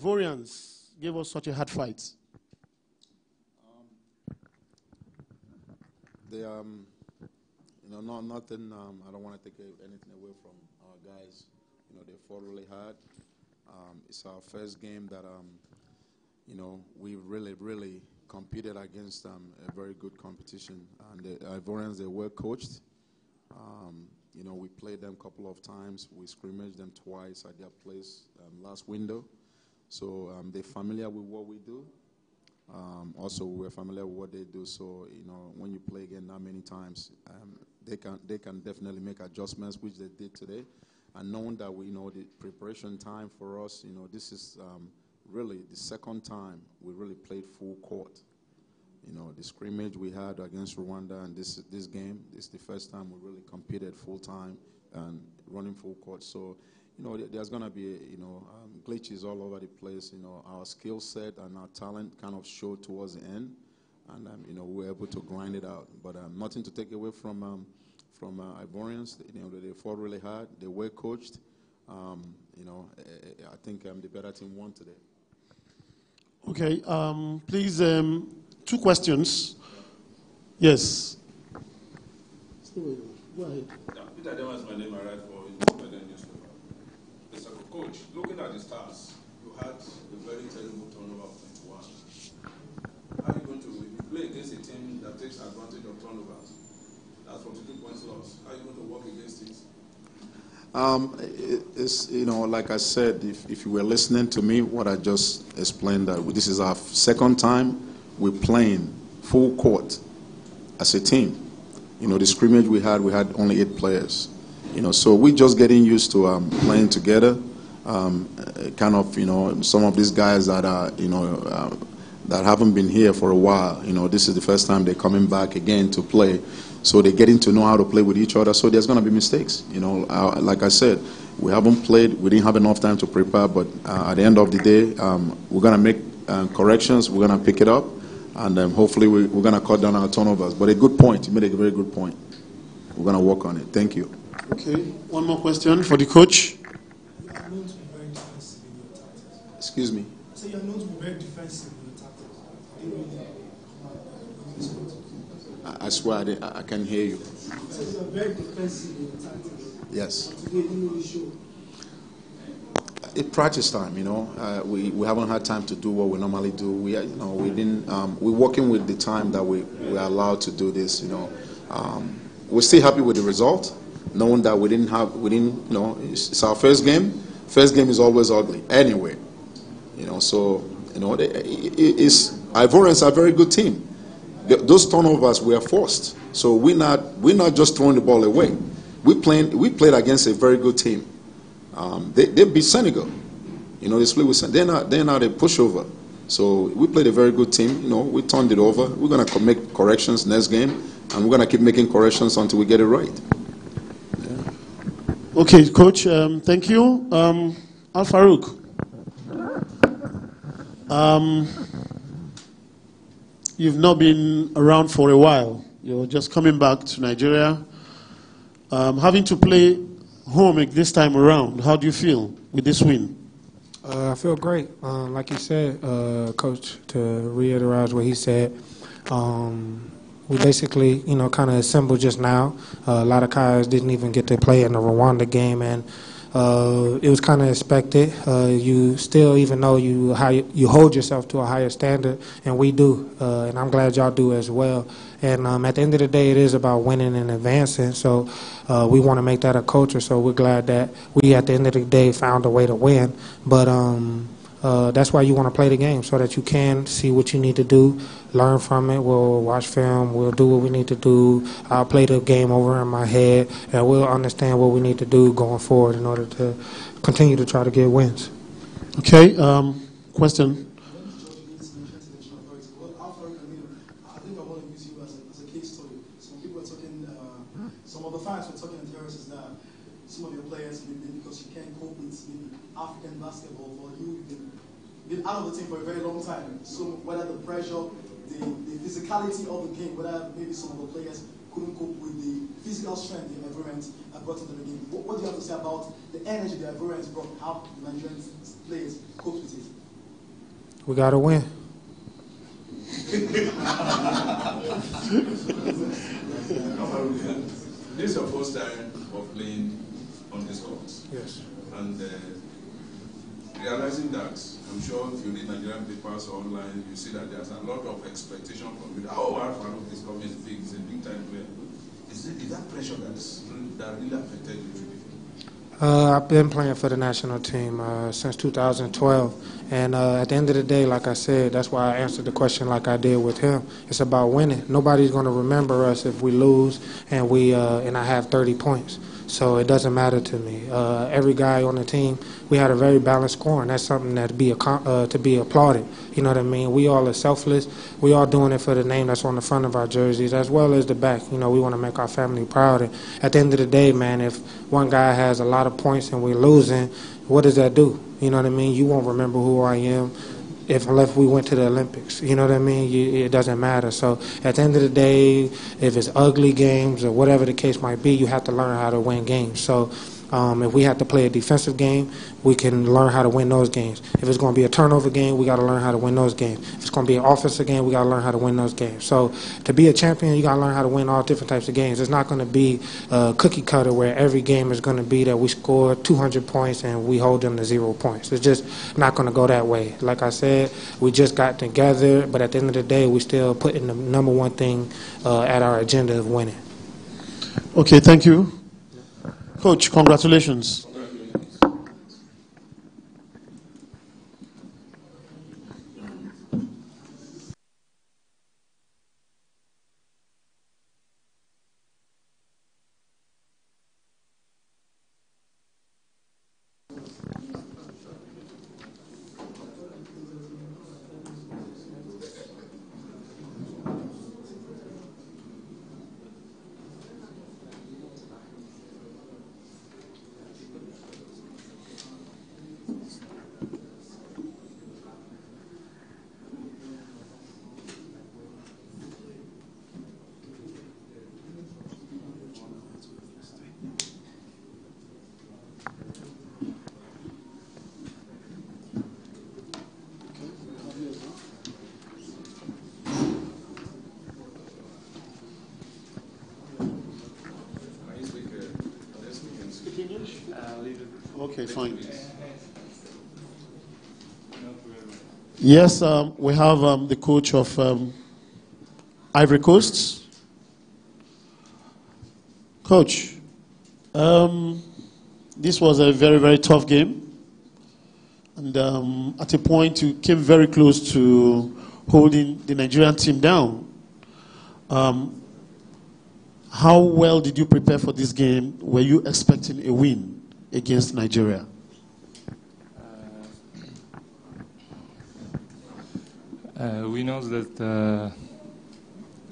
Ivorians gave us such a hard fight? They, nothing. I don't want to take anything away from our guys. They fought really hard. It's our first game that, we really competed against a very good competition. And the Ivorians, they're well coached. We played them a couple of times. We scrimmaged them twice at their place last window. So they're familiar with what we do. Also, we're familiar with what they do. So, when you play again that many times, they can definitely make adjustments, which they did today. And knowing that the preparation time for us, this is really the second time we really played full court. The scrimmage we had against Rwanda and this game, this is the first time we really competed full time and running full court. So, there's going to be, glitches all over the place. Our skill set and our talent kind of showed towards the end, and we were able to grind it out. But nothing to take away from Ivorians. They fought really hard. They were coached. I think the better team won today. Okay. Please, 2 questions. Yes. Go ahead. Peter Demas, my name. I write for newspaper. Mr. Coach, looking at the stars, you had a very terrible turnover of 21. How are you going to, if you play against a team that takes advantage of turnovers, that's 42 points lost, how are you going to work against it? It's, like I said, if you were listening to me, what I just explained, that this is our second time we're playing full court as a team. The scrimmage we had only 8 players. So we're just getting used to playing together. Kind of, some of these guys that are, that haven't been here for a while. This is the first time they're coming back again to play. So they're getting to know how to play with each other. So there's going to be mistakes. Like I said, we haven't played. We didn't have enough time to prepare. But at the end of the day, we're going to make corrections. We're going to pick it up. And hopefully we're going to cut down our turnovers. But a good point. You made a very good point. We're going to work on it. Thank you. Okay. One more question for the coach. You are known to be very defensive in your tactics. Excuse me? So you are known to be very defensive in your tactics. I swear I can't hear you. So you are very defensive in your tactics. Yes. Today you didn't really show. It's practice time, we haven't had time to do what we normally do. We're working with the time that we're allowed to do this. We're still happy with the result, knowing that we didn't. It's our first game. First game is always ugly anyway. Ivorians are a very good team. Those turnovers were forced, so we're not just throwing the ball away. We played against a very good team. They beat Senegal. They split with Senegal. They're not a pushover. So we played a very good team. We turned it over. We're going to make corrections next game, and we're going to keep making corrections until we get it right. Yeah. Okay, Coach. Thank you. Al Farouk. You've not been around for a while. You're just coming back to Nigeria. Having to play home this time around, how do you feel with this win? I feel great. Like you said, Coach, to reiterate what he said, we basically, kind of assembled just now. A lot of guys didn't even get to play in the Rwanda game, and it was kind of expected. You still, even though you hold yourself to a higher standard, and we do, and I'm glad y'all do as well. And at the end of the day, it is about winning and advancing. So we want to make that a culture. So we're glad that we, at the end of the day, found a way to win. But that's why you want to play the game, so that you can see what you need to do, learn from it. We'll watch film. We'll do what we need to do. I'll play the game over in my head, and we'll understand what we need to do going forward in order to continue to try to get wins. Okay. Question. Fans were talking in terraces that some of your players, maybe because you can't cope with maybe African basketball, or you've been out of the team for a very long time. So whether the pressure, the physicality of the game, whether maybe some of the players couldn't cope with the physical strength the Ivorians brought into the game. What do you have to say about the energy the Ivorians brought, how the Nigerian players coped with it? We got to win. This is your first time of playing on this court. Yes. And realizing that, I'm sure if you read Nigerian papers or online, you see that there's a lot of expectation from you. Oh, Farouk is coming, big, he's a big time player. Is that pressure that really affected you? I've been playing for the national team since 2012, and at the end of the day, like I said, that's why I answered the question like I did with him. It's about winning. Nobody's going to remember us if we lose and I have 30 points. So it doesn't matter to me. Every guy on the team, we had a very balanced score, and that's something that to be applauded. You know what I mean? We all are selfless. We all doing it for the name that's on the front of our jerseys as well as the back. You know, we want to make our family proud. And at the end of the day, man, if one guy has a lot of points and we're losing, what does that do? You know what I mean? You won't remember who I am unless we went to the Olympics. You know what I mean? It doesn't matter. So at the end of the day, if it's ugly games or whatever the case might be, you have to learn how to win games. So if we have to play a defensive game, we can learn how to win those games. If it's going to be a turnover game, we got to learn how to win those games. If it's going to be an offensive game, we got to learn how to win those games. So to be a champion, you got to learn how to win all different types of games. It's not going to be a cookie cutter where every game is going to be that we score 200 points and we hold them to 0 points. It's just not going to go that way. Like I said, we just got together, but at the end of the day, we still putting the number one thing at our agenda of winning. Okay, thank you. Coach, congratulations. Okay, fine. Yes, we have the coach of Ivory Coast. Coach, this was a very, very tough game. And at a point, you came very close to holding the Nigerian team down. How well did you prepare for this game? Were you expecting a win against Nigeria? We know that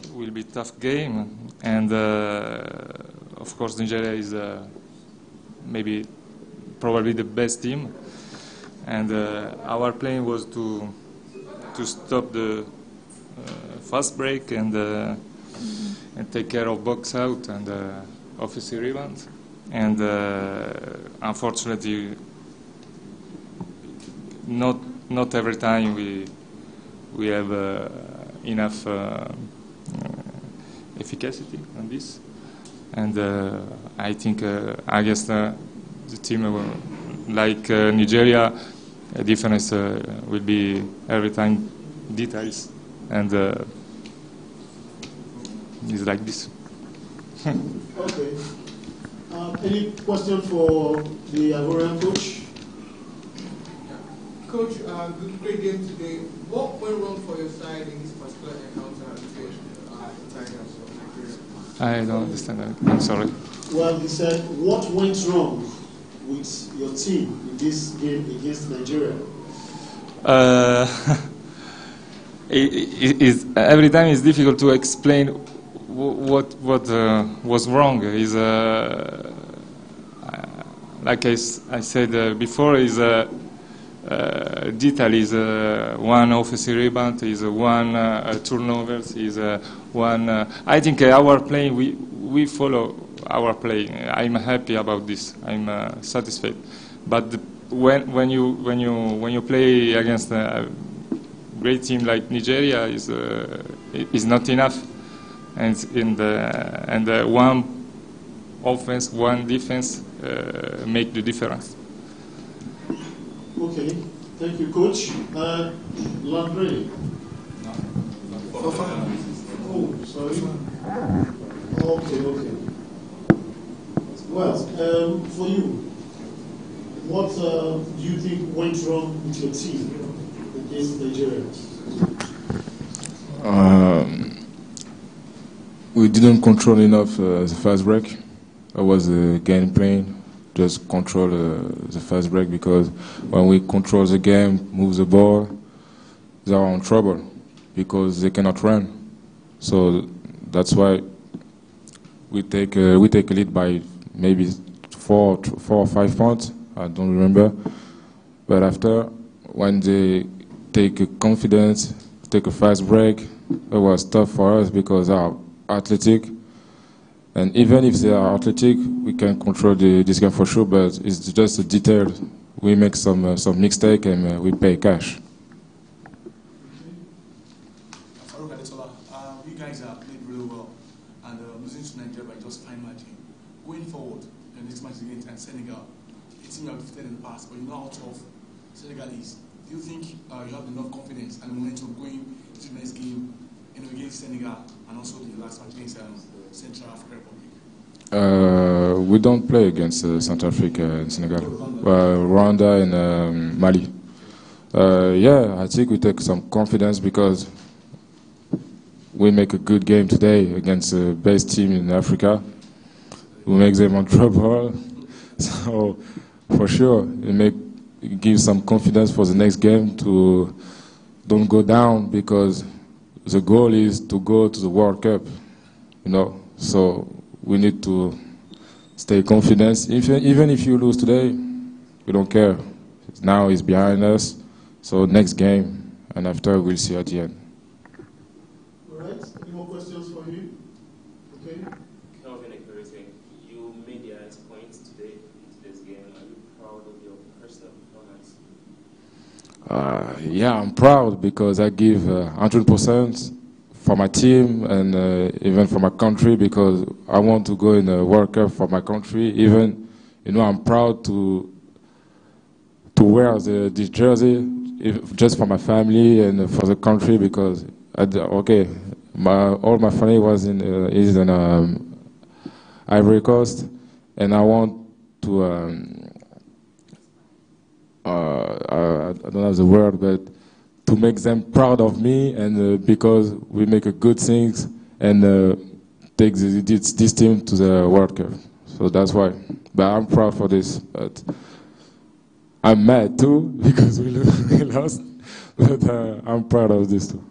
it will be a tough game, and of course Nigeria is probably the best team, and our plan was to stop the fast break and take care of box out and offensive rebounds. And unfortunately, not every time we have enough efficacy on this. And I think against the team like Nigeria, the difference will be every time details, and it's like this. Okay. Any question for the Ivorian coach? Coach, great game today. What went wrong for your side in this particular encounter against the Tigers of Nigeria? I don't understand that. I'm sorry. Well, he said, what went wrong with your team in this game against Nigeria? Every time it's difficult to explain what was wrong. Is like I said before, is detail is one offensive rebound, is one turnovers, is one. I think our playing, we follow our play. I'm happy about this. I'm satisfied. But when you play against great team like Nigeria is not enough, and one offense, one defense make the difference. Okay, thank you, Coach. Landry. Oh, sorry. Okay. Well, for you, what do you think went wrong with your team against Nigeria? We didn't control enough the fast break. That was the game plan. Just control the fast break, because when we control the game, move the ball, they are in trouble because they cannot run. So that's why we take a lead by maybe 4 or 5 points. I don't remember. But after, when they take confidence, take a fast break, it was tough for us because they are athletic. And even if they are athletic, we can control this game for sure, but it's just a detail. We make some mistake and we pay cash. You guys have played really well, and losing to Nigeria by just fine margin. Going forward, the next match against Senegal, a team you have defeated in the past, but you know how tough Senegal is. Do you think you have enough confidence and momentum going into the next game, against Senegal, and also the last match against Central African Republic? We don't play against Central Africa and Senegal, Rwanda and Mali. Yeah, I think we take some confidence because we make a good game today against the best team in Africa. We make them in trouble, so for sure it gives some confidence for the next game to don't go down, because the goal is to go to the World Cup, So we need to stay confident. Even if you lose today, we don't care. Now it's behind us. So next game, and after we'll see at the end. All right. Any more questions for you? Okay. You made the highest points today in today's game. Are you proud of your personal performance? Yeah, I'm proud because I give 100% for my team and even for my country, because I want to go in the World Cup for my country. Even, I'm proud to wear this jersey just for my family and for the country, because all my family is in Ivory Coast, and I want to I don't have the word, but to make them proud of me, and because we make a good things and take this team to the World Cup. So that's why. But I'm proud for this. But I'm mad too because we lost. But I'm proud of this too.